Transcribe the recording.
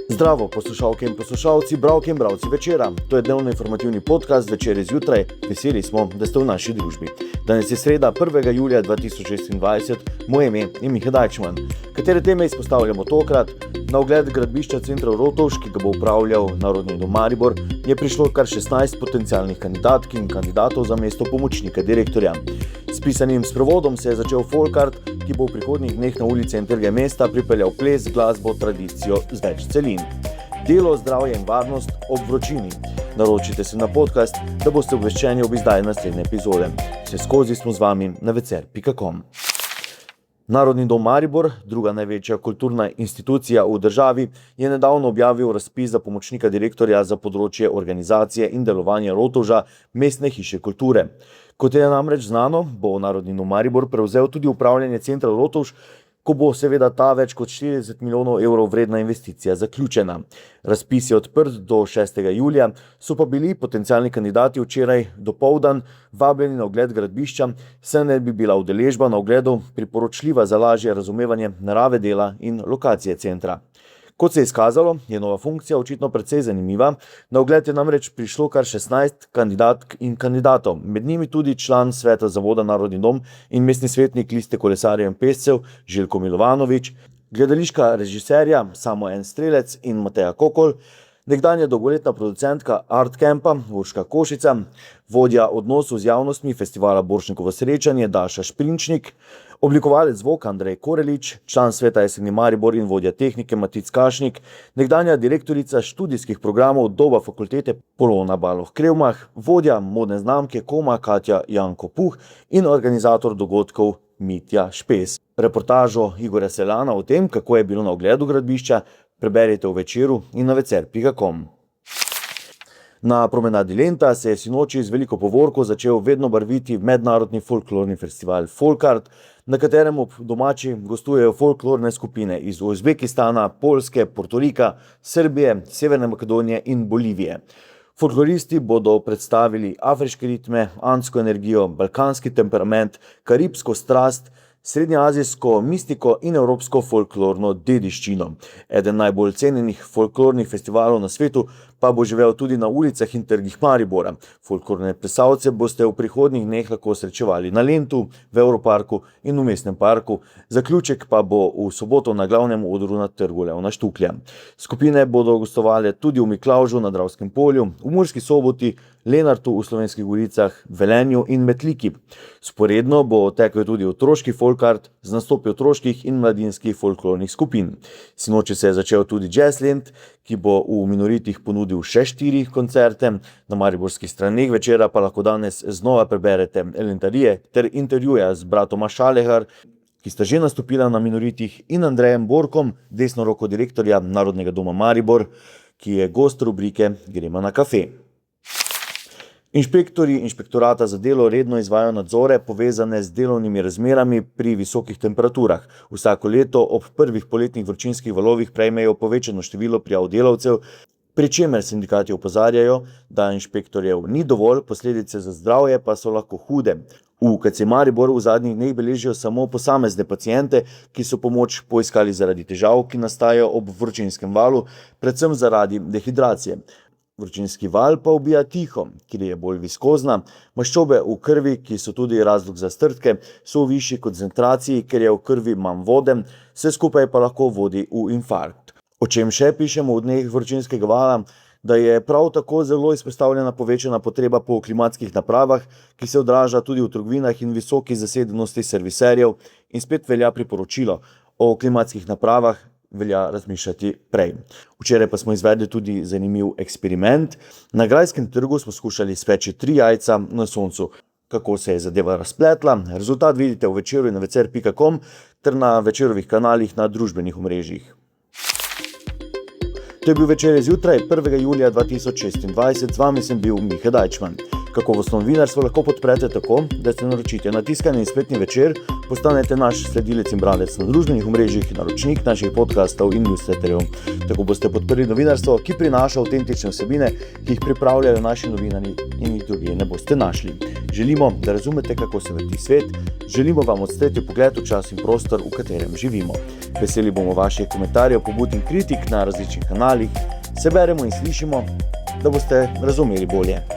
Zdravo, poslušalke in poslušalci, bralke in bralci večera. To je dnevno informativni podcast Večer zjutraj. Veseli smo, da ste v naši družbi. Danes je sreda, 1. julija 2026. Moje ime je Miha Dajčman. Katere teme izpostavljamo tokrat? Na ogled gradbišča centra Rotovž, ki ga bo upravljal Narodni dom Maribor, je prišlo kar 16 potencialnih kandidatk in kandidatov za mesto pomočnika direktorja. S pisanim sprovodom se je začel folkart, ki bo v prihodnjih dneh na ulice in trge mesta pripeljal ples, glasbo, tradicijo z več celin. Delo, zdravje in varnost ob vročini. Naročite se na podcast, da boste obveščeni ob izdaji naslednje epizode. Vse skozi smo z vami na vecer.com. Narodni dom Maribor, druga največja kulturna institucija v državi, je nedavno objavil razpis za pomočnika direktorja za področje organizacije in delovanja Rotovža, mestne hiše kulture. Kot je namreč znano, bo Narodni dom Maribor prevzel tudi upravljanje centra Rotovž, ko bo seveda ta več kot 40 milijonov evrov vredna investicija zaključena. Razpis je odprt do 6. julija, so pa bili potencialni kandidati včeraj dopoldan vabljeni na ogled gradbišča, saj ne bi bila udeležba na ogledu priporočljiva za lažje razumevanje narave dela in lokacije centra. Kot se je izkazalo, je nova funkcija očitno precej zanimiva. Na ogled je namreč prišlo kar 16 kandidatk in kandidatov, med njimi tudi član sveta zavoda Narodni dom in mestni svetnik Liste kolesarjev in pešcev Željko Milovanović, gledališka režiserja Samo en strelec in Mateja Kokol, nekdanja dolgoletna producentka Art Campa Urška Košica, vodja odnosov z javnostmi festivala Borštnikovo srečanje Daša Šprinčnik, oblikovalec zvoka Andrej Korelič, član sveta SNG Maribor in vodja tehnike Matic Kašnik, nekdanja direktorica študijskih programov Doba fakultete Polona Baloh-Krevmah, vodja modne znamke Koma Katja Janko Puh in organizator dogodkov Mitja Špes. Reportažo Igorja Selana o tem, kako je bilo na ogledu gradbišča, preberite v Večeru in na vecer.com. Na promenadi Lenta se je sinoči z veliko povorko začel vedno barviti mednarodni folklorni festival Folkart, na katerem ob domači gostujejo folklorne skupine iz Uzbekistana, Poljske, Portorika, Srbije, Severne Makedonije in Bolivije. Folkloristi bodo predstavili afriške ritme, andsko energijo, balkanski temperament, karibsko strast, srednjeazijsko mistiko in evropsko folklorno dediščino. Eden najbolj cenjenih folklornih festivalov na svetu pa bo živel tudi na ulicah in trgih Maribora. Folklorne plesalce boste v prihodnjih dneh lahko srečevali na Lentu, v Evroparku in v Mestnem parku. Zaključek pa bo v soboto na glavnem odru na trgu Leona Štuklja. Skupine bodo gostovale tudi v Miklavžu na Dravskem polju, v Murski Soboti, Lenartu v Slovenskih goricah, Velenju in Metliki. Sporedno bo tekel tudi otroški folkart z nastopi otroških in mladinskih folklornih skupin. Sinoči se je začel tudi Jazz Lent, ki bo v Minoritih ponudil še 4 koncerte. Na mariborskih straneh večera pa lahko danes znova preberete Lentarije ter intervjuja z bratoma Šalehar, ki sta že nastopila na Minoritih, in Andrejem Borkom, desno roko direktorja Narodnega doma Maribor, ki je gost rubrike Gremo na kafe. Inšpektorji inšpektorata za delo redno izvajajo nadzore povezane z delovnimi razmerami pri visokih temperaturah. Vsako leto ob prvih poletnih vročinskih valovih prejmejo povečano število prijav delavcev, pri čemer sindikati opozarjajo, da inšpektorjev ni dovolj, posledice za zdravje pa so lahko hude. V UKC Maribor v zadnjih dneh beležijo samo posamezne paciente, ki so pomoč poiskali zaradi težav, ki nastajajo ob vročinskem valu, predvsem zaradi dehidracije. Vročinski val pa ubija tiho, ker je bolj viskozna. Maščobe v krvi, ki so tudi razlog za strdke, so v višji koncentraciji, ker je v krvi manj vode, vse skupaj pa lahko vodi v infarkt. O čem še pišemo v dneh vročinskega vala? Da je prav tako zelo izpostavljena povečana potreba po klimatskih napravah, ki se odraža tudi v trgovinah in visoki zasedenosti serviserjev, in spet velja priporočilo o klimatskih napravah velja razmišljati prej. Včeraj pa smo izvedli tudi zanimiv eksperiment. Na Grajskem trgu smo skušali speči 3 jajca na soncu. Kako se je zadeva razpletla? Rezultat vidite v Večeru in na vecer.com ter na Večerovih kanalih na družbenih omrežjih. To je bil Večer zjutraj, 1. julija 2026. Z vami sem bil Miha Dajčman. Kakovostno novinarstvo lahko podprete tako, da se naročite na tiskani in spletni večer, postanete naš sledilec in bralec na družbenih omrežjih, naročnik naših podcastov in newsletterjev. Tako boste podprli novinarstvo, ki prinaša avtentične vsebine, ki jih pripravljajo naši novinarji in jih drugje ne boste našli. Želimo, da razumete, kako se vrti svet, želimo vam odstreti pogled v čas in prostor, v katerem živimo. Veseli bomo vaših komentarjev, pobud in kritik na različnih kanalih, se beremo in slišimo, da boste razumeli bolje.